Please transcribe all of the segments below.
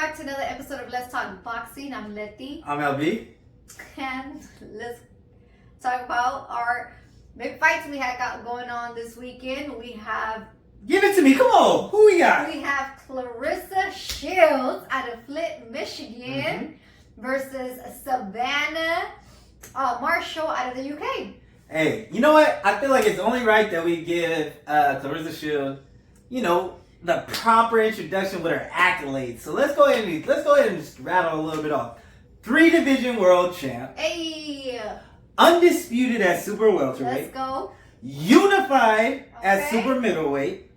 back to another episode of Let's Talk Boxing. I'm Leti. I'm LB. And let's talk about our big fights we got going on this weekend. We have... Give it to me. Come on. Who we got? We have Claressa Shields out of Flint, Michigan versus Savannah Marshall out of the UK. Hey, you know what? I feel like it's only right that we give Claressa Shields, the proper introduction with her accolades. So let's go ahead and just rattle a little bit off. 3-division world champ. Hey. Undisputed at super welterweight. Let's go. Unified at super middleweight.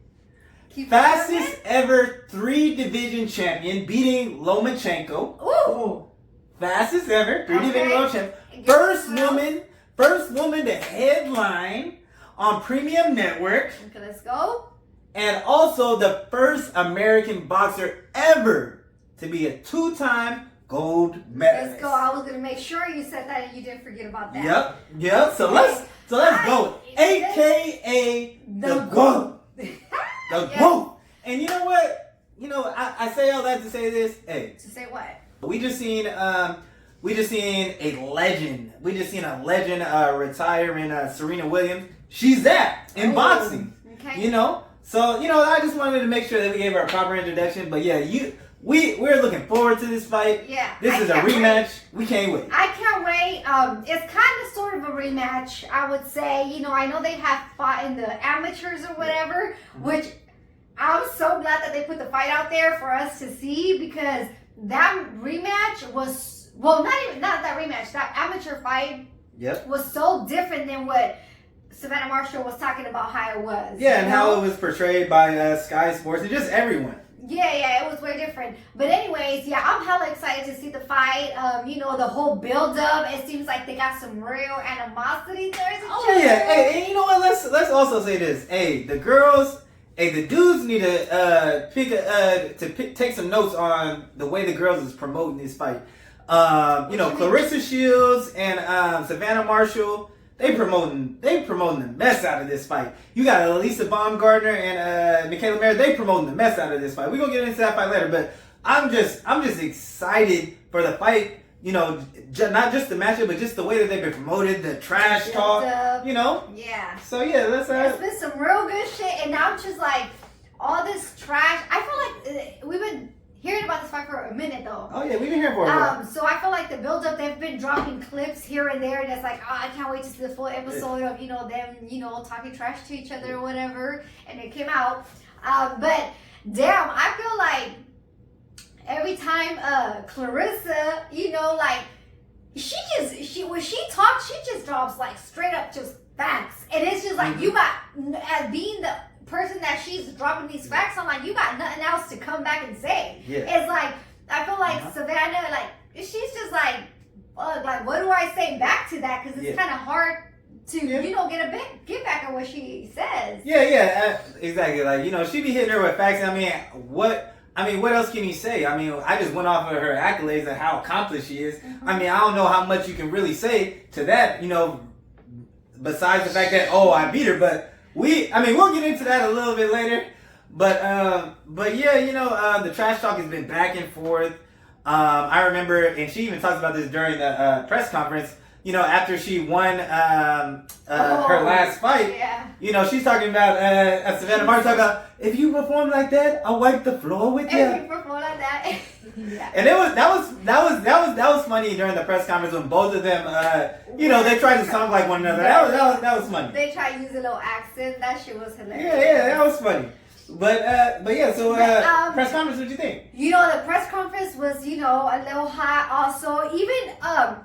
Fastest ever 3-division champion, beating Lomachenko. Ooh. Fastest ever 3-division world champ. First woman to headline on Premium Network. Okay, let's go. And also the first American boxer ever to be a 2-time gold medalist. Let's go. I was gonna make sure you said that and you didn't forget about that. Yep. So let's go. AKA the Gwoat. The Gwoat. And you know what? I say all that to say this. Hey. To say what? We just seen a legend. We just seen a legend retire in Serena Williams. She's that in boxing. Okay. So I just wanted to make sure that we gave her a proper introduction. But yeah, we're looking forward to this fight. Yeah. This is a rematch. We can't wait. I can't wait. It's kind of sort of a rematch, I would say. I know they have fought in the amateurs or whatever, which I'm so glad that they put the fight out there for us to see, because that rematch was, well, not that rematch, that amateur fight was so different than what Savannah Marshall was talking about how it was. Yeah, and how it was portrayed by Sky Sports and just everyone. Yeah, it was way different. But anyways, yeah, I'm hella excited to see the fight. The whole build-up, it seems like they got some real animosity towards each other. Yeah. Hey, and you know what? Let's also say this. Hey, the dudes need to take some notes on the way the girls is promoting this fight. Claressa Shields and Savannah Marshall, they promoting the mess out of this fight. You got Elisa Baumgartner and Michaela Mara, they promoting the mess out of this fight. We're gonna get into that fight later, but I'm just excited for the fight. Not just the matchup, but just the way that they've been promoted, the trash talk. Yeah. So yeah, It's been some real good shit, and now I'm just like all this trash. I feel like we've been hearing about this fight for a minute though. Oh yeah, we've been here for a while. So I feel like the build-up, they've been dropping clips here and there, and it's like, I can't wait to see the full episode of them talking trash to each other or whatever, and it came out. But damn, I feel like every time Claressa, when she talks, she just drops like straight up just facts, and it's just like you got, as being the person that she's dropping these facts on, like you got nothing else to come back and say. Yeah. It's like I feel like Savannah, like she's just like, like what do I say back to that? Because it's kind of hard to get back on what she says. Yeah, exactly. Like she be hitting her with facts. What else can you say? I just went off of her accolades and how accomplished she is. I don't know how much you can really say to that. Besides the fact that I beat her, but. We'll get into that a little bit later, but yeah, the trash talk has been back and forth. I remember, and she even talks about this during the press conference. After she won her last fight, she's talking about Savannah Marshall talking about, if you perform like that, I'll wipe the floor with you. If you perform like that. Yeah. And that was funny during the press conference when both of them, they tried to sound like one another. That was funny. They tried to use a little accent. That shit was hilarious. Yeah, that was funny. But yeah. So press conference, what'd you think? The press conference was a little hot. Also, even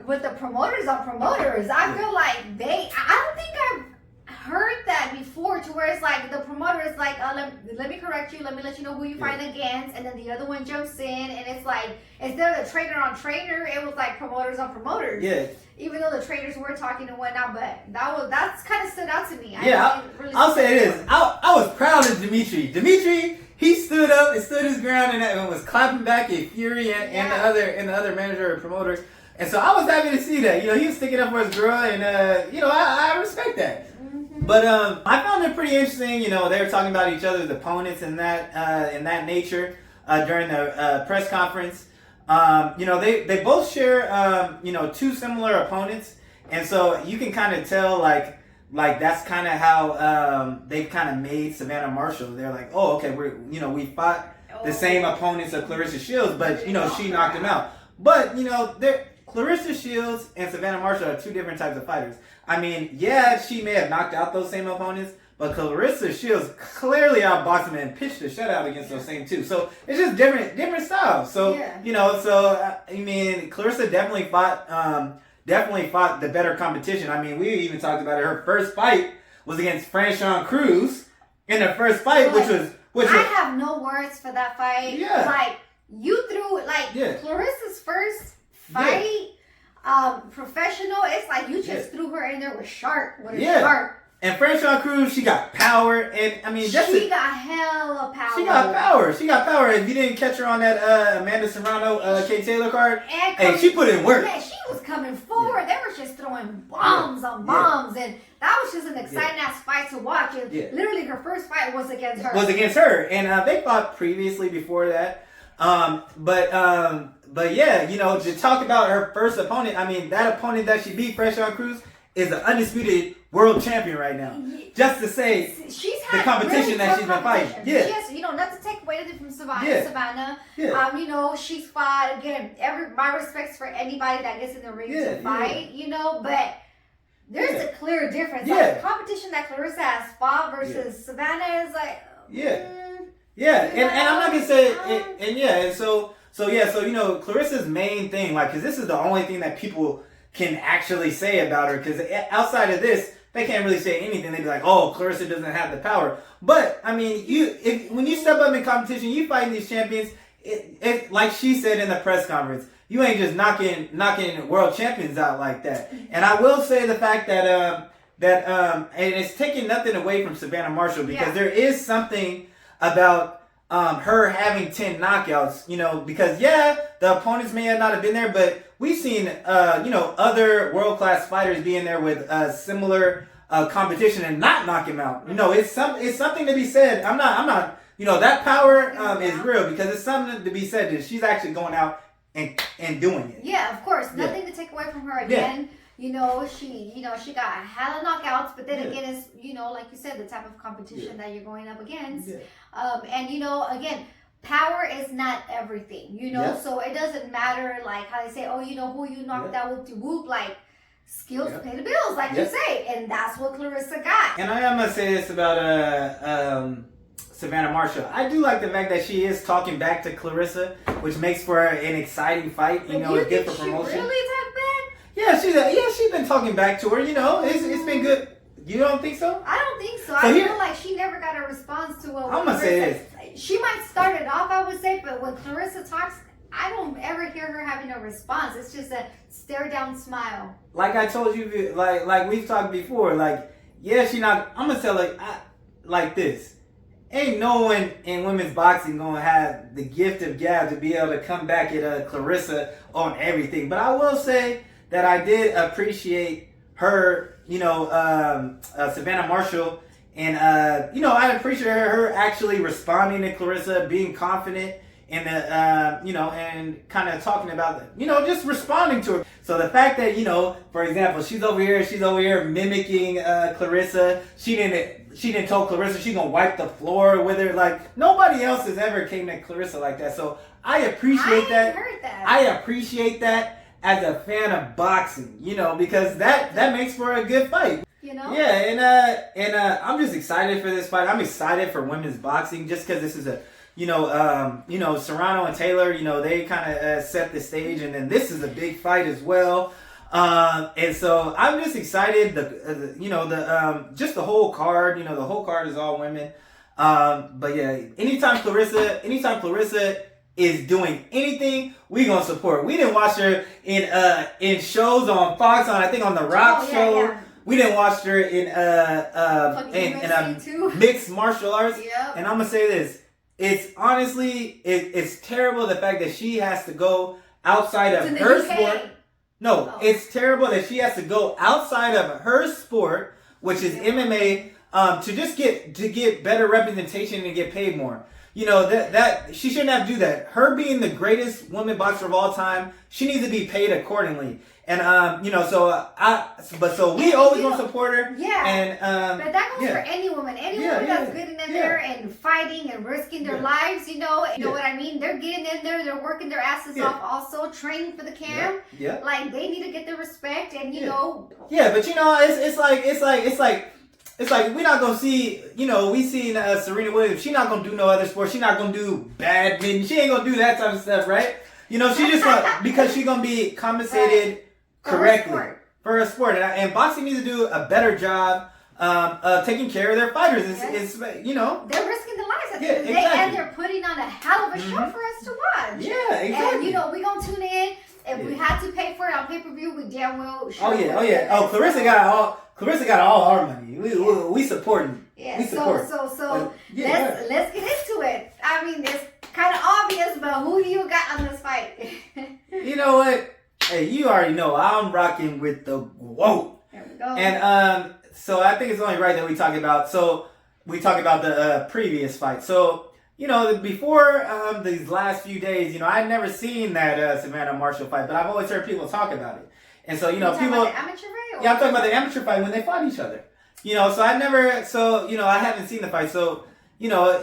with the promoters, I feel like I don't think I've heard that before, to where it's like the promoter is like, let me correct you, let me let you know who you fight against, and then the other one jumps in, and it's like, instead of the trainer on trainer, it was like promoters on promoters. Yeah. Even though the trainers were talking and whatnot, but that's kind of stood out to me. I'll say it is. I was proud of Dimitri. Dimitri, he stood up and stood his ground and was clapping back at Fury and the other manager or promoters. And so I was happy to see that. He was sticking up for his girl, and I respect that. But I found it pretty interesting. They were talking about each other's opponents and that nature. during the press conference. They both share, two similar opponents. And so you can kind of tell, like that's kind of how they've kind of made Savannah Marshall. They're like, oh, okay, we fought the same opponents of Claressa Shields, but, she knocked him out. But, Claressa Shields and Savannah Marshall are two different types of fighters. I mean, yeah, she may have knocked out those same opponents, but Claressa Shields clearly outboxed him and pitched a shutout against those same two. So it's just different styles. So, Claressa definitely fought the better competition. I mean, we even talked about it. Her first fight was against Franchon Cruz in the first fight, which I have no words for that fight. Yeah. Like, you threw, Claressa's first fight, professional, it's like you just threw her in there with a sharp. And Franchon Cruz, she got power, and I mean, she got hella power. She got power. If you didn't catch her on that Amanda Serrano, Kate Taylor card, hey, she put in work. Yeah, she was coming forward. They were just throwing bombs on bombs, and that was just an exciting ass fight to watch. And literally, her first fight was against her. And they fought previously before that. But yeah, to talk about her first opponent, I mean, that opponent that she beat, Franchon Cruz, is the undisputed world champion right now. Just to say, she's had the competition that she's been fighting. Yeah. Yes, not to take away from Savannah. Yeah. She's fought, again, my respects for anybody that gets in the ring to fight, but there's a clear difference. Yeah. Like, the competition that Claressa has fought versus Savannah is like, and I'm not gonna say so Claressa's main thing, because this is the only thing that people can actually say about her, because outside of this, they can't really say anything. They'd be like, oh, Claressa doesn't have the power. But I mean, when you step up in competition, you fighting these champions. It like she said in the press conference, you ain't just knocking world champions out like that. And I will say the fact that and it's taking nothing away from Savannah Marshall, because there is something about her having 10 knockouts, because the opponents may not have been there, but we've seen other world-class fighters be in there with similar competition and not knock him out. It's something to be said. I'm not that power is real, because it's something to be said that she's actually going out and doing it. Yeah, of course. Nothing to take away from her again. She got hella knockouts, but then again, it's, like you said, the type of competition that you're going up against. And, again, power is not everything, so it doesn't matter, like how they say, who you knocked out with whoop, like, skills pay the bills, like you say, and that's what Claressa got. And I am going to say this about Savannah Marshall. I do like the fact that she is talking back to Claressa, which makes for an exciting fight, it's good for promotion. Really talk back? Yeah, she's been talking back to her, it's been good. You don't think so? I don't think so. I feel like she never got a response to what I'm going to say this. She might start it off, I would say, but when Claressa talks, I don't ever hear her having a response. It's just a stare down smile. Like I told you, like we've talked before, she not. I'm going to tell like this. Ain't no one in women's boxing going to have the gift of gab to be able to come back at Claressa on everything. But I will say that I did appreciate her, Savannah Marshall, and I appreciate her actually responding to Claressa, being confident, and and kind of talking about just responding to her. So the fact that for example, she's over here mimicking Claressa. She didn't tell Claressa she's gonna wipe the floor with her. Like, nobody else has ever came at Claressa like that. So I appreciate that. Heard that. I appreciate that as a fan of boxing, because that makes for a good fight. Yeah, and I'm just excited for this fight. I'm excited for women's boxing just because this is a, Serrano and Taylor, they kind of set the stage, and then this is a big fight as well. And so I'm just excited. Just the whole card, the whole card is all women. But yeah, anytime Claressa is doing anything, we gonna support. We didn't watch her in shows on Fox, I think on the Rock show. Yeah. We didn't watch her in mixed martial arts. Yep. And I'm gonna say this: it's honestly it's terrible the fact that she has to go outside of her sport. No, it's terrible that she has to go outside of her sport, which is MMA, to just get better representation and get paid more. you know, that she shouldn't have to do that. Her being the greatest woman boxer of all time, she needs to be paid accordingly. And you know, so we always want to support her. Yeah. And but that goes for any woman. Any woman that's getting in there and fighting and risking their lives, you know what I mean? They're getting in there, they're working their asses off also, training for the camp. Yeah. Like they need to get the respect and you know. Yeah, but you know, it's like we're not gonna see, you know, we seen Serena Williams. She's not gonna do no other sport. She's not gonna do badminton. She ain't gonna do that type of stuff, right? You know, she just gonna, because she's gonna be compensated correctly for her sport. And boxing needs to do a better job taking care of their fighters. It's you know, they're risking their lives at the end of the day, and they're putting on a hell of a show for us to watch. Yeah, exactly. And you know, we gonna tune in. If we had to pay for it on pay-per-view, we damn well should. Oh yeah. Oh, Claressa got all our money. We supporting. Yeah. We support. So let's get into it. I mean, it's kind of obvious, but who do you got on this fight? You know what? Hey, you already know I'm rocking with the Gwoat. There we go. And so I think it's only right that we talk about. So we talk about the previous fight. So, you know, before these last few days, you know, I'd never seen that Savannah Marshall fight, but I've always heard people talk about it. And so, you know, people. About the amateur fight? Yeah, I'm talking about the amateur fight when they fought each other. You know, so I haven't seen the fight. So, you know,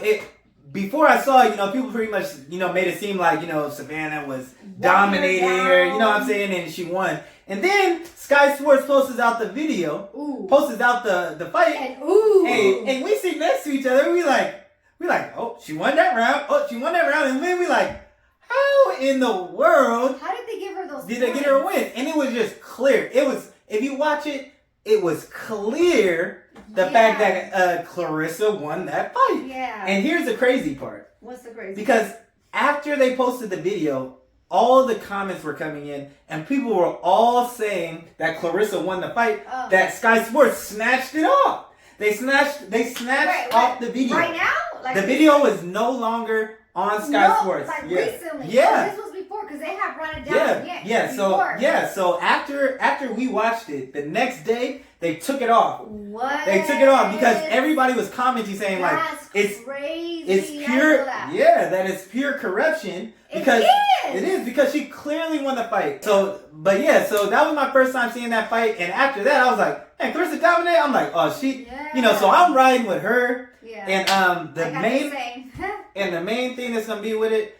before I saw it, you know, people pretty much, you know, made it seem like, you know, Savannah was dominating her, you know what I'm saying, and she won. And then Sky Sports posts out the video, posts out the fight, and we sit next to each other, we like, oh, she won that round, and then we like, how in the world? How did they give her those? Did they get her a win? And it was just clear. It was, if you watch it, it was clear the fact that Claressa won that fight. Yeah. And here's the crazy part. What's the crazy? Because after they posted the video, all the comments were coming in, and people were all saying that Claressa won the fight. That Sky Sports snatched it off. They snatched off the video. Right now? Like the video is no longer on Sky Sports. Like recently. Yeah. This was before because they have run it down again. So after we watched it, the next day they took it off. What? They took it off because everybody was commenting saying it's crazy. It's pure that it's pure corruption because it is because she clearly won the fight. So so that was my first time seeing that fight, and after that I was like, hey, Claressa dominated. I'm like, oh, you know, so I'm riding with her. Yeah. And the main thing that's gonna be with it,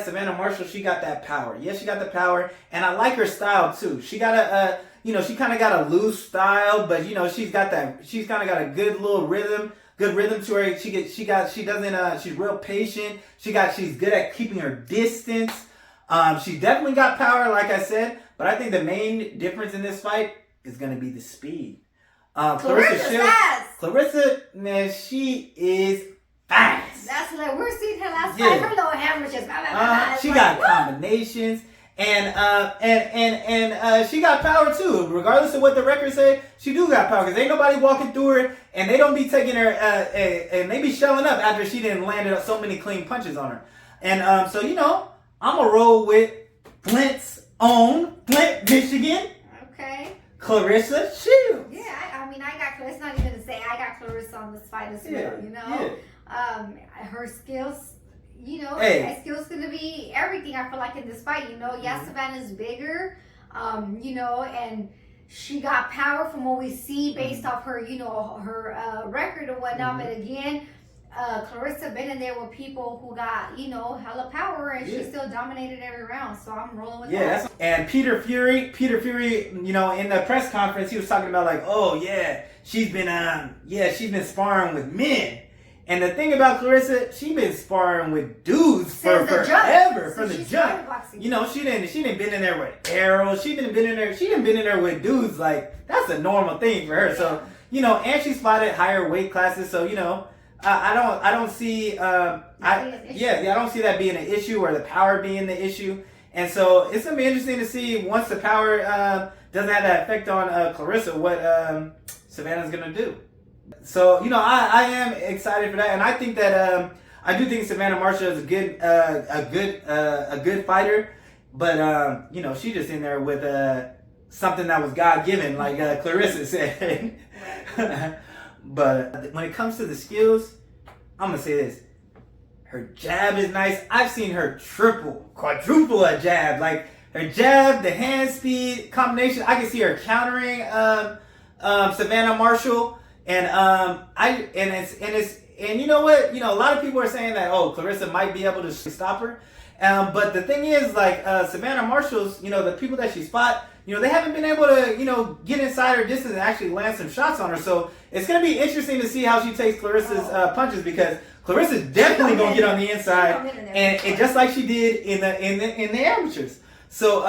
Savannah Marshall, she got that power. Yeah, she got the power, and I like her style too. She got you know, she kind of got a loose style, but you know, she's kind of got a good little rhythm to her. She's real patient. She's good at keeping her distance. She definitely got power, like I said, but I think the main difference in this fight is gonna be the speed. Claressa Shields. Claressa, man, she is fast. That's like we're seeing her last fight. Her little hammer just. She got combinations, and she got power too. Regardless of what the records say, she do got power because ain't nobody walking through her, and they don't be taking her, and they be showing up after she didn't land so many clean punches on her. And so you know, I'm gonna roll with Flint's own Flint, Michigan. Okay. Claressa Shields. Yeah, I mean, I got. It's not even to say I got Claressa on this fight as well. You know, her skills. You know, her skills gonna be everything. I feel like in this fight. You know, Savannah's bigger. You know, and she got power from what we see based off her. You know, her record and whatnot. But again, Claressa been in there with people who got, you know, hella power, and she still dominated every round. So I'm rolling with that. And Peter Fury, you know, in the press conference, he was talking about like, oh yeah, she's been sparring with men. And the thing about Claressa, she been sparring with dudes for forever, from the jump. You know, she didn't been in there with arrows. She didn't been in there with dudes. Like that's a normal thing for her. So you know, and she spotted higher weight classes. So you know. I don't see I don't see that being an issue or the power being the issue, and so it's gonna be interesting to see once the power doesn't have that effect on Claressa what Savannah's gonna do. So you know I am excited for that, and I think that I do think Savannah Marshall is a good fighter, but you know she's just in there with something that was God given, like Claressa said. But when it comes to the skills, I'm gonna say this: Her jab is nice. I've seen her triple, quadruple a jab. Like her jab, the hand speed combination. I can see her countering Savannah Marshall, and you know what? You know, a lot of people are saying that Claressa might be able to stop her. But the thing is, like Savannah Marshall's, you know, the people that she's fought, you know, they haven't been able to, you know, get inside her distance and actually land some shots on her. So it's going to be interesting to see how she takes Claressa's punches, because Claressa's definitely going to get on the inside, and just like she did in the amateurs. So,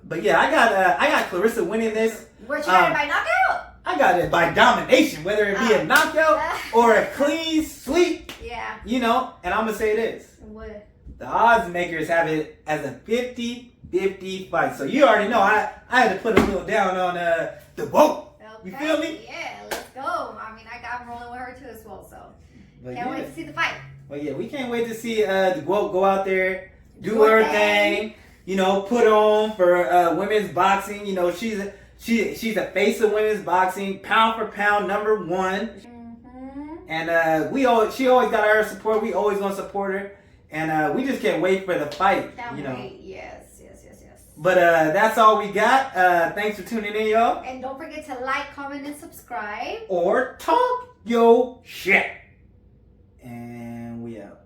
but yeah, I got Claressa winning this. Where'd you got it by knockout? I got it by domination, whether it be a knockout or a clean sweep. Yeah. You know, and I'm gonna say this. What? The odds makers have it as a 50-50 fight. So you already know I had to put a little down on the Gwoat. Okay. You feel me? Yeah, let's go. I mean, I'm rolling with her too as well, so But can't wait to see the fight. Well, yeah, we can't wait to see the Gwoat go out there, do her thing. You know, put on for women's boxing. You know, she's the face of women's boxing, pound for pound, #1. Mm-hmm. And she always got our support. We always gonna support her, and we just can't wait for the fight. Can't you know. wait. Yes. But that's all we got. Thanks for tuning in, y'all. And don't forget to like, comment, and subscribe. Or talk your shit. And we out.